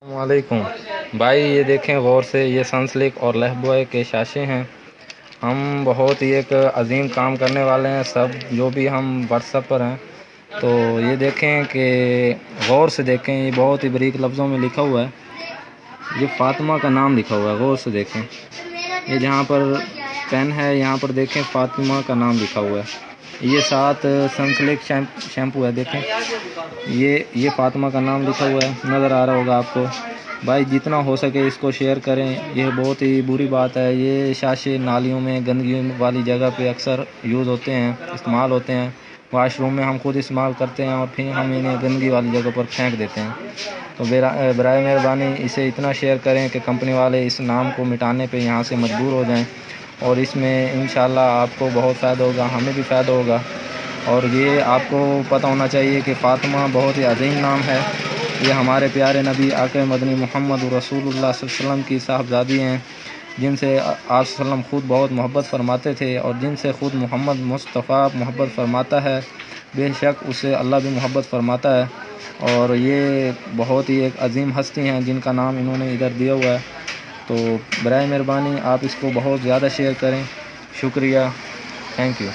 السلام علیکم بھائی، یہ دیکھیں غور سے، یہ سنسلک اور لائف کے شاشے ہیں۔ ہم بہت ہی ایک عظیم کام کرنے والے ہیں، سب جو بھی ہم واٹس ایپ پر ہیں، تو یہ دیکھیں کہ غور سے دیکھیں، یہ بہت ہی باریک لفظوں میں لکھا ہوا ہے، یہ فاطمہ کا نام لکھا ہوا ہے، غور سے دیکھیں۔ یہ جہاں پر پین ہے، یہاں پر دیکھیں فاطمہ کا نام لکھا ہوا ہے۔ یہ ساتھ سنسلک شیمپو ہے، دیکھیں یہ فاطمہ کا نام لکھا ہوا ہے، نظر آ رہا ہوگا آپ کو۔ بھائی جتنا ہو سکے اس کو شیئر کریں، یہ بہت ہی بری بات ہے۔ یہ شاشے نالیوں میں، گندگی والی جگہ پہ اکثر یوز ہوتے ہیں، استعمال ہوتے ہیں۔ واش روم میں ہم خود استعمال کرتے ہیں اور پھر ہم انہیں گندگی والی جگہ پر پھینک دیتے ہیں۔ تو برائے مہربانی اسے اتنا شیئر کریں کہ کمپنی والے اس نام کو مٹانے پہ یہاں سے مجبور ہو جائیں، اور اس میں انشاءاللہ آپ کو بہت فائدہ ہوگا، ہمیں بھی فائدہ ہوگا۔ اور یہ آپ کو پتہ ہونا چاہیے کہ فاطمہ بہت ہی عظیم نام ہے۔ یہ ہمارے پیارے نبی آقا مدنی محمد رسول اللہ صلی اللہ علیہ وسلم کی صاحبزادی ہیں، جن سے آپ صلی اللہ علیہ وسلم خود بہت محبت فرماتے تھے، اور جن سے خود محمد مصطفیٰ محبت فرماتا ہے، بے شک اسے اللہ بھی محبت فرماتا ہے۔ اور یہ بہت ہی ایک عظیم ہستی ہیں جن کا نام انہوں نے ادھر دیا ہوا ہے۔ تو برائے مہربانی آپ اس کو بہت زیادہ شیئر کریں، شکریہ، تھینک یو۔